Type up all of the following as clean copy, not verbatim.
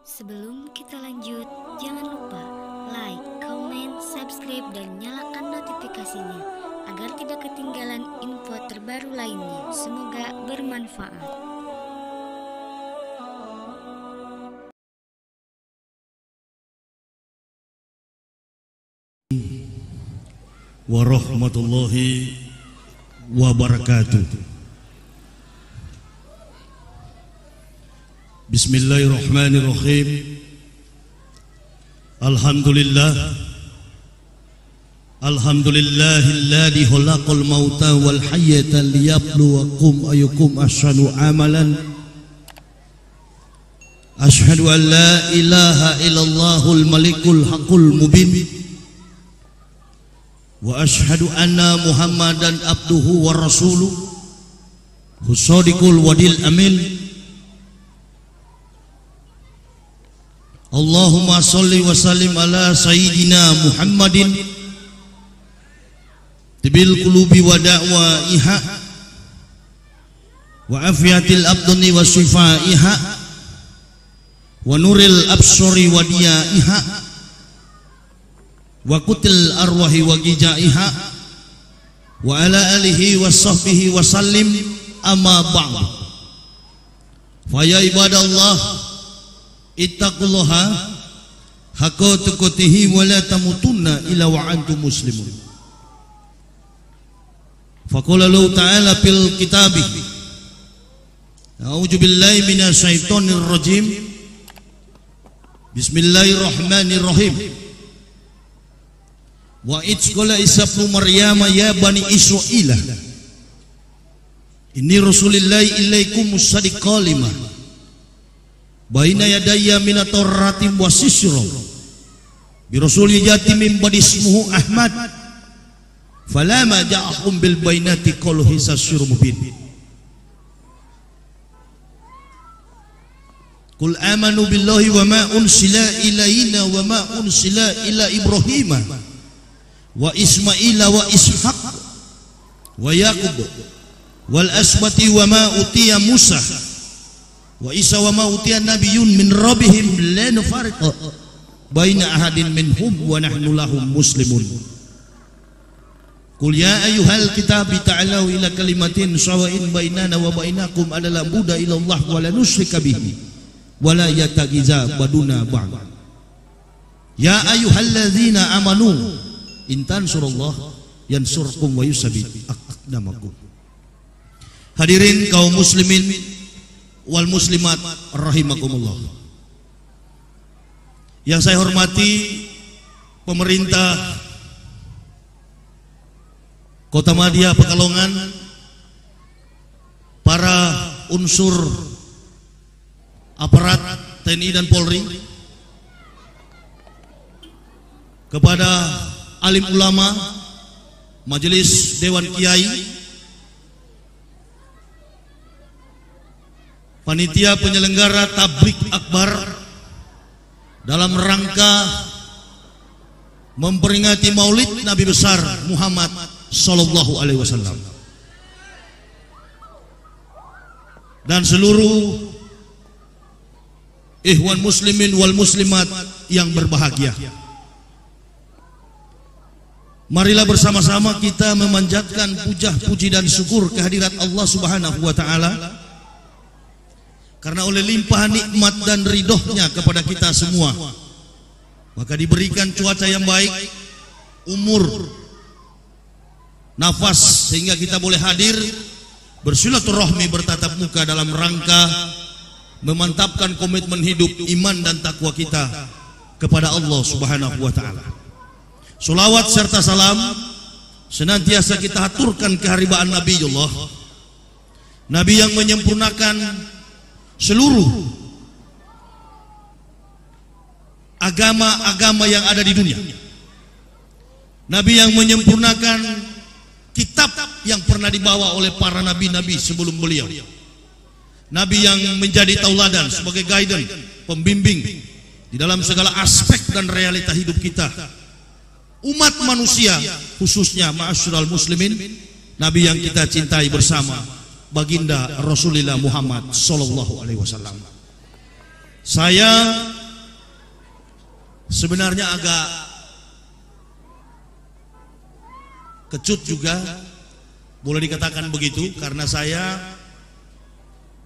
Sebelum kita lanjut, jangan lupa like, comment, subscribe, dan nyalakan notifikasinya agar tidak ketinggalan info terbaru lainnya. Semoga bermanfaat. Warahmatullahi wabarakatuh. Bismillahirrahmanirrahim. Alhamdulillahilladzi khalaqal mauta wal hayyata liyabluwakum ayyukum ahsanu amalan. Asyhadu an la ilaha illallahul malikul haqqul mubin. Wa asyhadu anna Muhammadan abduhu wa rasuluh husadiqul wadil amin. Allahumma sholli wa sallim ala sayyidina Muhammadin tibil qulubi wa da'waiha wa afiyatil abdani wa shifaiha wa nuril absari wa diyaiha wa kutil arwahi wa gijaiha wa ala alihi wa sahbihi wa sallim amma ba'du. Fa ya ibadallah ittaqullaha haqqa tuqatihi wa la tamutunna illa wa antum muslimun. Faqala Allah ta'ala fil kitabi a'udzu billahi minasy syaithanir rajim. Bismillahirrahmanirrahim. Wa idqala Isa ibnu Maryam ya bani Israila inni rasulillahi ilaikum musaddiqan lima baina yadayya minat taurati wa sisra bi rasuli jati min badi ismuhu Ahmad falama ja'ahum bil bainati qalu hisa syurur mubin. Qul amanu billahi wa ma unsila ilaina wa ma unsila ila Ibrahim wa Ismaila wa Ishaq wa Yaqub wal asbati wa ma utiya Musa wa Isa wa ma utiya nabiyyun min rabbihim la nufariqu baina ahadin minhum wa nahnu lahum muslimun. Qul ya ayyuhal kitabi ta'alau ila kalimatin sawa'in bainana wa bainakum alla buda ila Allah wa la nusyrika bihi wa la yatagiza baduna ba'd. Ya ayyuhalladzina amanu in tansurullah yansurkum wa yusabbit aqdamakum. Hadirin kaum muslimin wal muslimat rahimakumullah. Yang saya hormati pemerintah Kota Madia Pekalongan, para unsur aparat TNI dan Polri, kepada alim ulama, majelis dewan kiai, panitia penyelenggara tablik akbar dalam rangka memperingati Maulid Nabi besar Muhammad sallallahu alaihi wasallam, dan seluruh ikhwan muslimin wal muslimat yang berbahagia. Marilah bersama-sama kita memanjatkan puji dan syukur kehadirat Allah Subhanahu wa taala, karena oleh limpahan nikmat dan ridhonya kepada kita semua, maka diberikan cuaca yang baik, umur, nafas, sehingga kita boleh hadir bersilaturahmi, bertatap muka dalam rangka memantapkan komitmen hidup, iman dan takwa kita kepada Allah Subhanahu wa taala. Salawat serta salam senantiasa kita haturkan keharibaan Nabiullah, Nabi yang menyempurnakan seluruh agama-agama yang ada di dunia, Nabi yang menyempurnakan kitab yang pernah dibawa oleh para nabi-nabi sebelum beliau, Nabi yang menjadi tauladan sebagai guidance, pembimbing di dalam segala aspek dan realita hidup kita, umat manusia, khususnya ma'asyiral muslimin, Nabi yang kita cintai bersama, baginda Rasulullah Muhammad sallallahu alaihi wasallam. Saya sebenarnya agak kecut juga, boleh dikatakan begitu, karena saya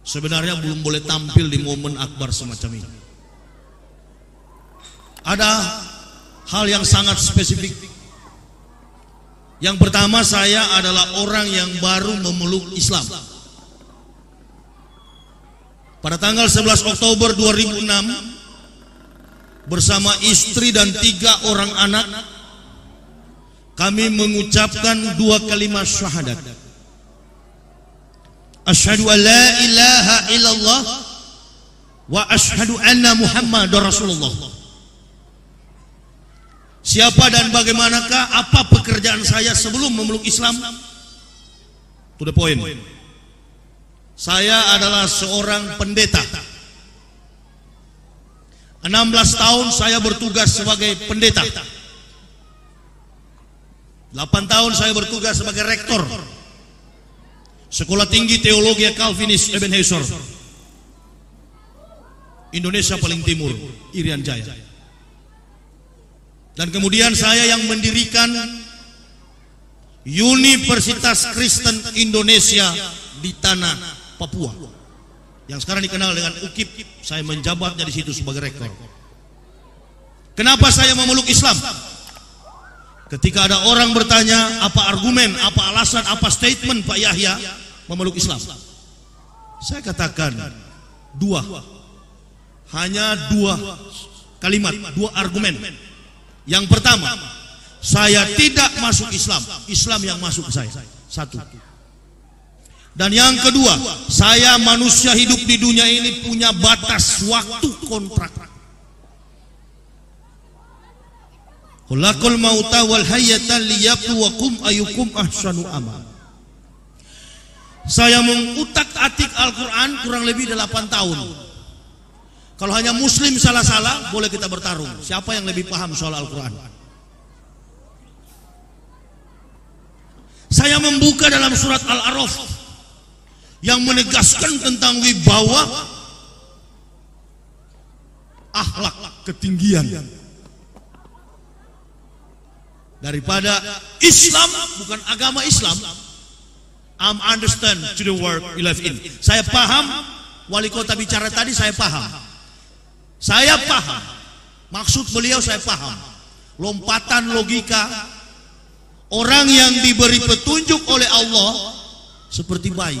sebenarnya belum boleh tampil di momen akbar semacam ini. Ada hal yang sangat spesifik. Yang pertama, saya adalah orang yang baru memeluk Islam. Pada tanggal 11 Oktober 2006, bersama istri dan 3 orang anak, kami mengucapkan 2 kalimat syahadat. Asyhadu an la ilaha illallah wa asyhadu anna Muhammadar Rasulullah. Siapa dan bagaimanakah, apa pekerjaan saya sebelum memeluk Islam? To the point. Saya adalah seorang pendeta. 16 tahun saya bertugas sebagai pendeta. 8 tahun saya bertugas sebagai rektor Sekolah Tinggi Teologi Calvinis Ebenezer, Indonesia paling timur, Irian Jaya. Dan kemudian saya yang mendirikan Universitas Kristen Indonesia di tanah Papua, yang sekarang dikenal dengan UKIP. Saya menjabatnya di situ sebagai rektor. Kenapa saya memeluk Islam? Ketika ada orang bertanya, apa argumen, apa alasan, apa statement Pak Yahya memeluk Islam? Saya katakan hanya dua kalimat, 2 argumen. Yang pertama, saya tidak masuk Islam, Islam yang masuk ke saya. 1. Dan yang kedua, saya manusia hidup di dunia ini punya batas waktu kontrak. Khalaqal mauta wal hayata liyabluwakum ayyukum ahsanu amal. Saya mengutak-atik Al-Quran kurang lebih 8 tahun. Kalau hanya muslim salah-salah, boleh kita bertarung. Siapa yang lebih paham soal Al-Quran? Saya membuka dalam surat Al-A'raf yang menegaskan tentang wibawa, akhlak, ketinggian daripada Islam, bukan agama Islam. I'm understand to the world we live in. Saya paham, wali kota bicara tadi saya paham. Saya paham, maksud beliau saya paham. Lompatan logika orang yang diberi petunjuk oleh Allah seperti bayi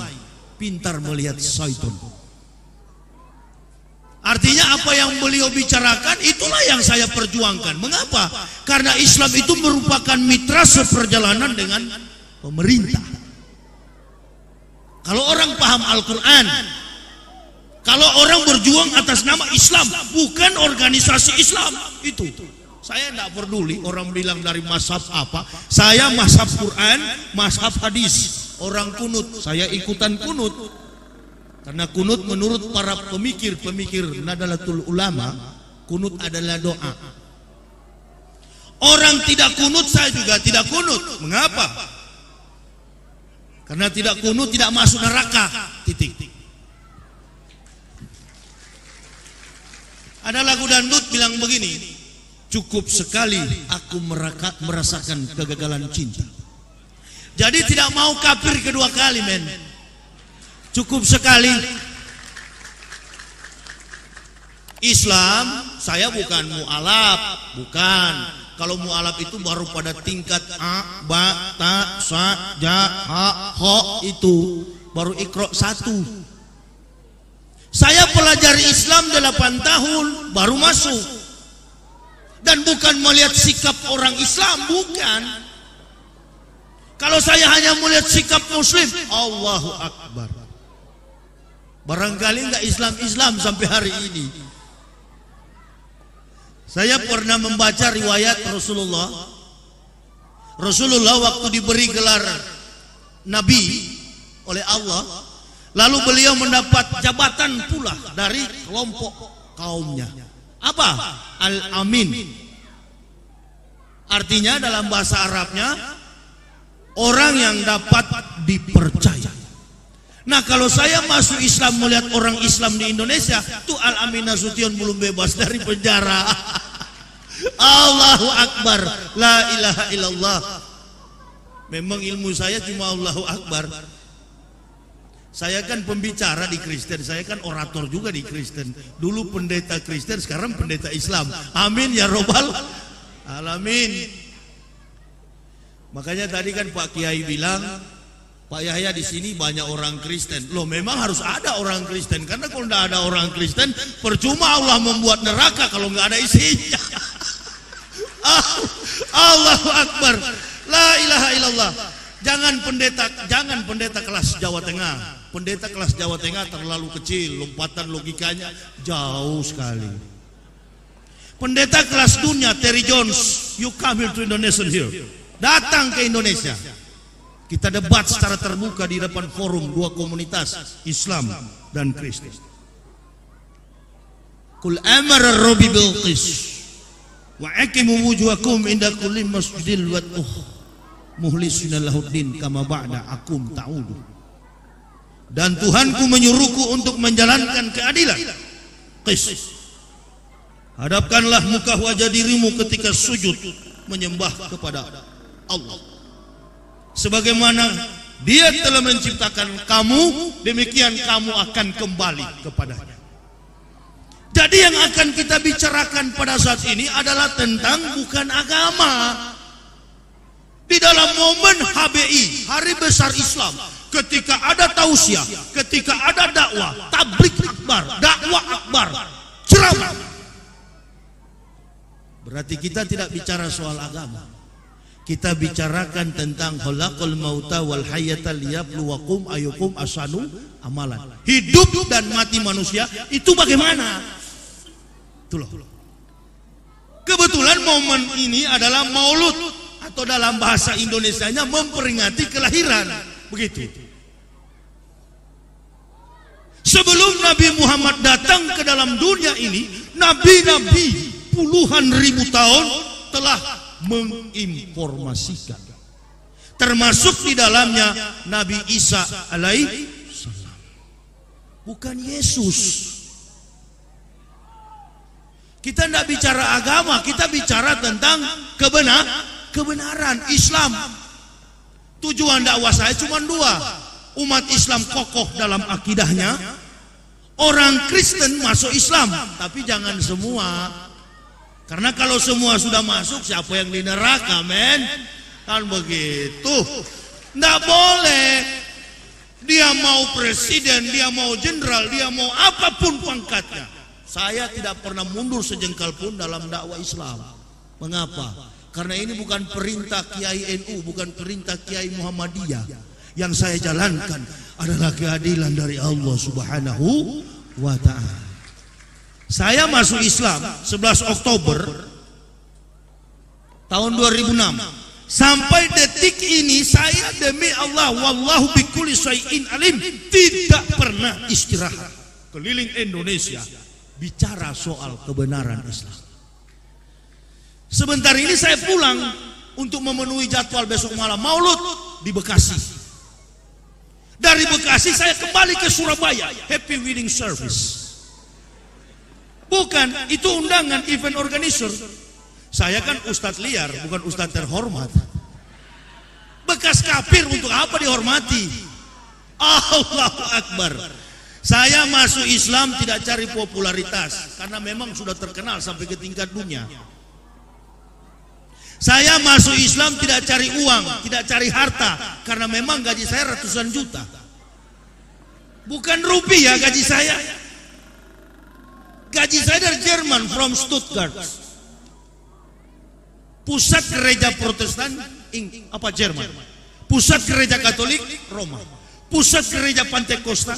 pintar melihat syaitan. Artinya apa yang beliau bicarakan itulah yang saya perjuangkan. Mengapa? Karena Islam itu merupakan mitra seperjalanan dengan pemerintah. Kalau orang paham Al-Quran, kalau orang berjuang atas nama Islam, bukan organisasi Islam, itu saya tidak peduli orang bilang dari mazhab apa. Saya mazhab Quran, mazhab hadis. Orang kunut, saya ikutan kunut. Karena kunut menurut para pemikir Nadalatul Ulama, kunut adalah doa. Orang tidak kunut, saya juga tidak kunut. Mengapa? Karena tidak kunut tidak masuk neraka. Titik. Ada lagu dangdut bilang begini, cukup sekali aku merasakan kegagalan cinta. Jadi tidak mau kafir kedua kali, men. Cukup sekali. Islam, saya bukan mu'alaf, bukan. Kalau mu'alaf itu baru pada tingkat a, ba, ta, sa, ja, ha, ho, itu baru Iqra 1. Saya pelajari Islam 8 tahun baru masuk. Dan bukan melihat sikap orang Islam, bukan. Kalau saya hanya melihat sikap muslim, Allahu Akbar, barangkali enggak Islam sampai hari ini. Saya pernah membaca riwayat Rasulullah waktu diberi gelar Nabi oleh Allah, lalu beliau mendapat jabatan pula dari kelompok kaumnya. Apa? Al-Amin. Artinya dalam bahasa Arabnya, orang yang dapat dipercaya. Nah, kalau saya masuk Islam melihat orang Islam di Indonesia, tuh Al-Amin Nasution belum bebas dari penjara. Allahu Akbar, la ilaha illallah. Memang ilmu saya cuma Allahu Akbar. Saya kan pembicara di Kristen, saya kan orator juga di Kristen. Dulu pendeta Kristen, sekarang pendeta Islam. Amin ya robbal alamin. Makanya tadi kan Pak Kiai bilang, Pak Yahya di sini banyak orang Kristen. Loh, memang harus ada orang Kristen, karena kalau tidak ada orang Kristen, percuma Allah membuat neraka kalau nggak ada isinya. Allahu Akbar, la ilaha illallah. Jangan pendeta kelas Jawa Tengah. Pendeta kelas Jawa Tengah terlalu kecil, lompatan logikanya jauh sekali. Pendeta kelas dunia, Terry Jones, you come here to Indonesia here. Datang ke Indonesia. Kita debat secara terbuka di depan forum dua komunitas Islam dan Kristen. Kul amara Rabbi bil qis wa aqimu wujuhakum inda kulli masjidil wad'uh muhlisina lahuddin kama ba'da akum ta'udu. Dan Tuhanku menyuruhku untuk menjalankan keadilan. Qis. Hadapkanlah muka wajah dirimu ketika sujud menyembah kepada Allah. Sebagaimana Dia telah menciptakan kamu, demikian kamu akan kembali kepadanya. Jadi yang akan kita bicarakan pada saat ini adalah tentang bukan agama. Di dalam momen HBI, Hari Besar Islam, ketika ada tausiah, ketika ada dakwah, tablik akbar, dakwah akbar, ceramah, berarti kita tidak bicara soal agama. Kita bicarakan tentang khalaqal mauta wal hayata liyabluwakum ayyukum ahsanu amalan. Hidup dan mati manusia itu bagaimana? Itulah. Kebetulan momen ini adalah Maulud, atau dalam bahasa Indonesianya memperingati kelahiran. Begitu. Sebelum Nabi Muhammad datang ke dalam dunia ini, nabi-nabi puluhan ribu tahun telah menginformasikan, termasuk di dalamnya Nabi Isa alaihi salam, bukan Yesus. Kita tidak bicara agama, kita bicara tentang kebenaran Islam. Tujuan dakwah saya cuma dua: umat Islam kokoh dalam akidahnya, orang Kristen masuk Islam, tapi jangan semua. Karena kalau semua sudah masuk, siapa yang di neraka, men? Kan begitu. Nggak boleh. Dia mau presiden, dia mau jenderal, dia mau apapun pangkatnya. Saya tidak pernah mundur sejengkal pun dalam dakwah Islam. Mengapa? Karena ini bukan perintah Kiai NU, bukan perintah Kiai Muhammadiyah. Yang saya jalankan adalah keadilan dari Allah Subhanahu wa ta'ala. Saya masuk Islam 11 Oktober tahun 2006. Sampai detik ini saya demi Allah, wallahu bikulli syai'in alim, tidak pernah istirahat keliling Indonesia bicara soal kebenaran Islam. Sebentar ini saya pulang untuk memenuhi jadwal besok malam Maulud di Bekasi. Dari Bekasi saya kembali ke Surabaya, happy wedding service. Bukan, itu undangan event organizer. Saya kan ustadz liar, bukan ustadz terhormat. Bekas kafir untuk apa dihormati? Allahu Akbar. Saya masuk Islam tidak cari popularitas, karena memang sudah terkenal sampai ke tingkat dunia. Saya masuk Islam tidak cari uang, tidak cari harta, karena memang gaji saya ratusan juta. Bukan rupiah gaji saya. Gaji saya dari Jerman, from Stuttgart. Pusat gereja Protestan, Jerman. Pusat gereja Katolik, Roma. Pusat gereja Pantekosta,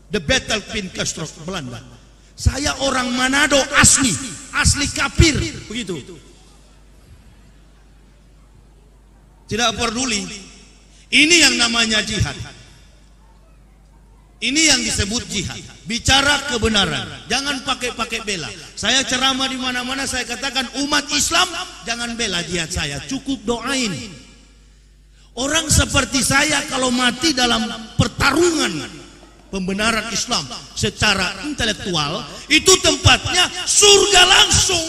The Bethel Pinkestrook, Belanda. Saya orang Manado asli kafir, begitu. Tidak peduli. Ini yang namanya jihad. Ini yang disebut jihad. Bicara kebenaran, jangan pakai bela. Saya ceramah di mana-mana, saya katakan umat Islam jangan bela jihad saya, cukup doain. Orang seperti saya kalau mati dalam pertarungan pembenaran Islam secara intelektual, itu tempatnya surga langsung.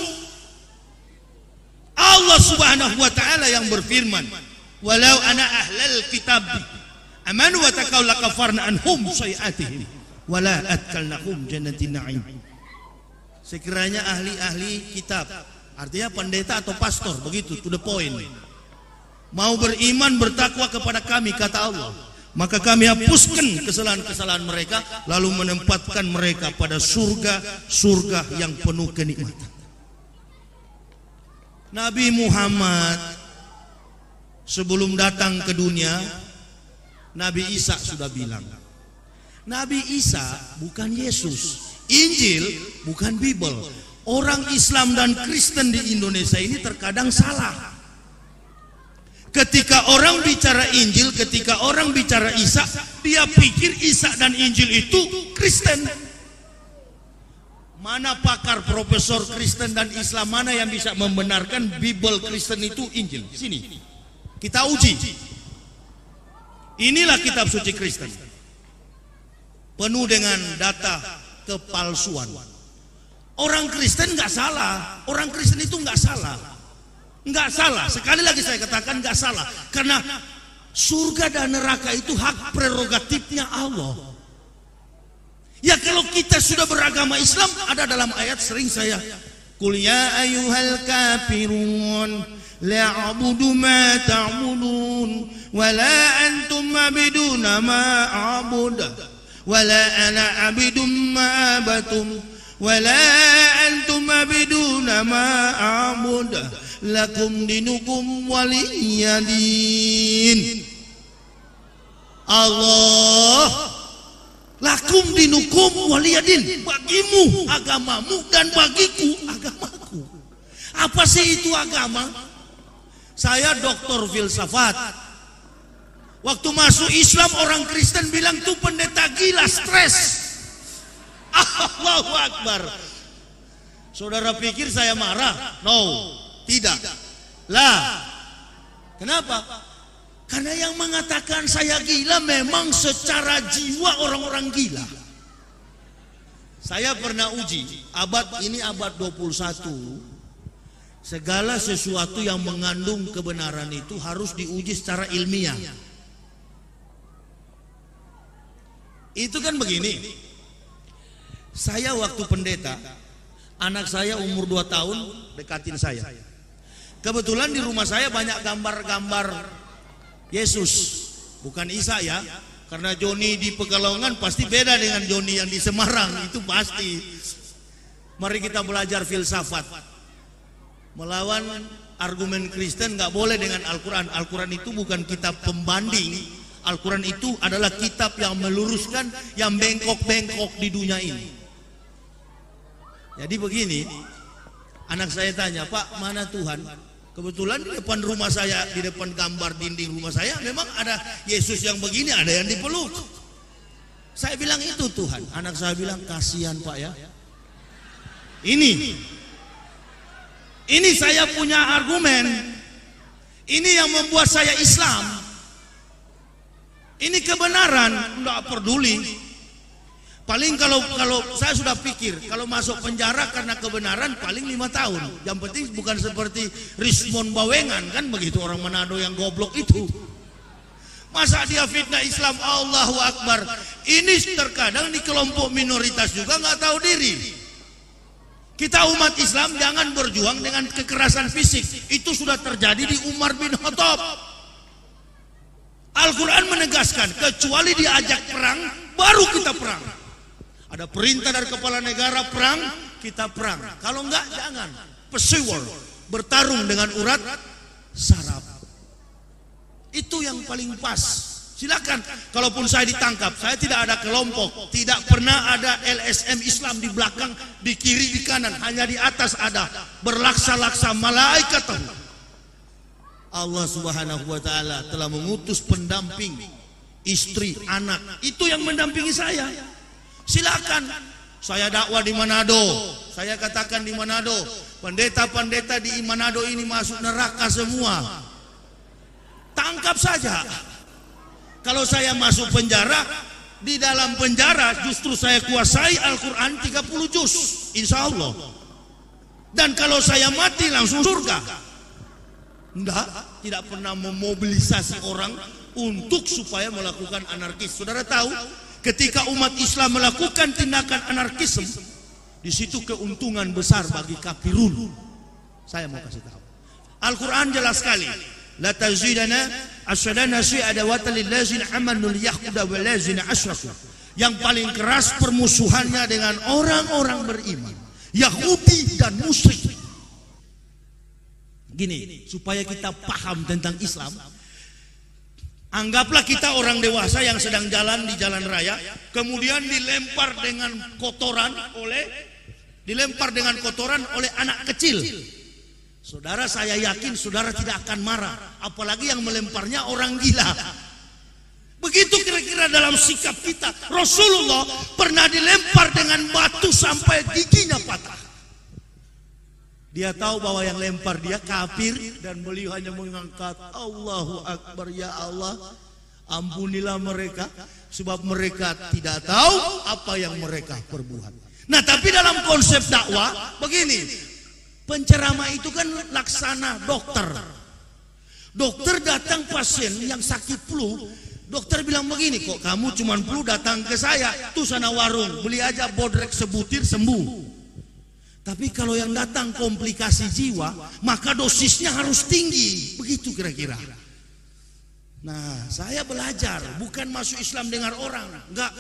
Allah Subhanahu wa taala yang berfirman, "Walau ana ahlal kitab amanu wa taqaw lakafarna anhum sayiatihim wala adkalnahum jannatin na'im." Sekiranya ahli-ahli kitab, artinya pendeta atau pastor, begitu, to the point, mau beriman bertakwa kepada kami, kata Allah, maka kami hapuskan kesalahan-kesalahan mereka, lalu menempatkan mereka pada surga yang penuh kenikmatan. Nabi Muhammad sebelum datang ke dunia, Nabi Isa sudah bilang, Nabi Isa bukan Yesus, Injil bukan Bible. Orang Islam dan Kristen di Indonesia ini terkadang salah. Ketika orang bicara Injil, ketika orang bicara Isa, dia pikir Isa dan Injil itu Kristen. Mana pakar profesor Kristen dan Islam mana yang bisa membenarkan Bible Kristen itu Injil? Sini, kita uji. Inilah kitab suci Kristen, penuh dengan data kepalsuan. Orang Kristen nggak salah, orang Kristen itu nggak salah, nggak salah. Sekali lagi saya katakan nggak salah, karena surga dan neraka itu hak prerogatifnya Allah. Ya kalau kita sudah beragama Islam, ada dalam ayat sering saya, Qul ya ayyuhal kafirun la a'budu ma ta'budun wa la antum abiduna ma a'budu wala ana abidum ma abatum wala antum abiduna ma a'bud lakum dinukum waliyadin. Allah, lakum dinukum waliyadin, bagimu agamamu dan bagiku agamaku. Apa sih itu agama? Saya doktor filsafat. Waktu masuk Islam orang Kristen bilang tuh pendeta gila, stres. Allahu Akbar. Saudara pikir saya marah? No, tidak. Lah, kenapa? Karena yang mengatakan saya gila memang secara jiwa orang-orang gila. Saya pernah uji, ini abad 21. Segala sesuatu yang mengandung kebenaran itu harus diuji secara ilmiah. Itu kan begini, saya waktu pendeta, anak saya umur 2 tahun dekatin saya. Kebetulan di rumah saya banyak gambar-gambar Yesus, bukan Isa ya, karena Joni di Pekalongan pasti beda dengan Joni yang di Semarang, itu pasti. Mari kita belajar filsafat, melawan argumen Kristen nggak boleh dengan Al-Quran. Al-Quran itu bukan kitab pembanding. Al-Quran itu adalah kitab yang meluruskan yang bengkok-bengkok di dunia ini. Jadi begini, anak saya tanya, Pak, mana Tuhan? Kebetulan di depan rumah saya, di depan gambar dinding rumah saya, memang ada Yesus yang begini, ada yang dipeluk. Saya bilang itu Tuhan. Anak saya bilang, kasihan Pak ya. Ini saya punya argumen. Ini yang membuat saya Islam. Ini kebenaran, enggak peduli. Paling kalau saya sudah pikir, kalau masuk penjara karena kebenaran paling 5 tahun. Yang penting bukan seperti Rismon Bawengan, kan begitu, orang Manado yang goblok itu. Masa dia fitnah Islam? Allahu Akbar. Ini terkadang di kelompok minoritas juga nggak tahu diri. Kita umat Islam jangan berjuang dengan kekerasan fisik. Itu sudah terjadi di Umar bin Khattab. Al-Quran menegaskan, kecuali diajak perang, baru kita perang. Ada perintah dari kepala negara perang, kita perang. Kalau enggak, jangan. Pursuer, bertarung dengan urat saraf. Itu yang paling pas. Silakan, kalaupun saya ditangkap, saya tidak ada kelompok, tidak pernah ada LSM Islam di belakang, di kiri, di kanan, hanya di atas ada berlaksa-laksa malaikat. Allah Subhanahu wa taala telah mengutus pendamping, istri, anak, itu yang mendampingi saya. Silakan, saya dakwah di Manado, saya katakan di Manado, pendeta-pendeta di Manado ini masuk neraka semua. Tangkap saja. Kalau saya masuk penjara, di dalam penjara justru saya kuasai Al-Quran 30 juz, insya Allah. Dan kalau saya mati langsung surga. Enggak, tidak pernah memobilisasi orang untuk supaya melakukan anarkis. Saudara tahu, ketika umat Islam melakukan tindakan anarkisme, di situ keuntungan besar bagi kafirun. Saya mau kasih tahu. Al-Quran jelas sekali. La tazidana asyadana syai'adawatan lillazina amanu liyakhudha walazina asyraku. Yang paling keras permusuhannya dengan orang-orang beriman, Yahudi dan musyrik. Gini, supaya kita paham tentang Islam, anggaplah kita orang dewasa yang sedang jalan di jalan raya, kemudian dilempar dengan kotoran oleh anak kecil. Saudara, saya yakin saudara tidak akan marah, apalagi yang melemparnya orang gila. Begitu kira-kira dalam sikap kita. Rasulullah pernah dilempar dengan batu sampai giginya patah. Dia tahu bahwa yang lempar dia kafir, dan beliau hanya mengangkat Allahu Akbar, ya Allah, ampunilah mereka, sebab mereka tidak tahu apa yang mereka perbuat. Nah, tapi dalam konsep dakwah begini, penceramah itu kan laksana dokter. Dokter datang pasien yang sakit flu, dokter bilang begini, kok kamu cuma flu datang ke saya, tuh sana warung, beli aja bodrek sebutir sembuh. Tapi kalau yang datang komplikasi jiwa, maka dosisnya harus tinggi. Begitu kira-kira. Nah, saya belajar, bukan masuk Islam dengar orang. Enggak.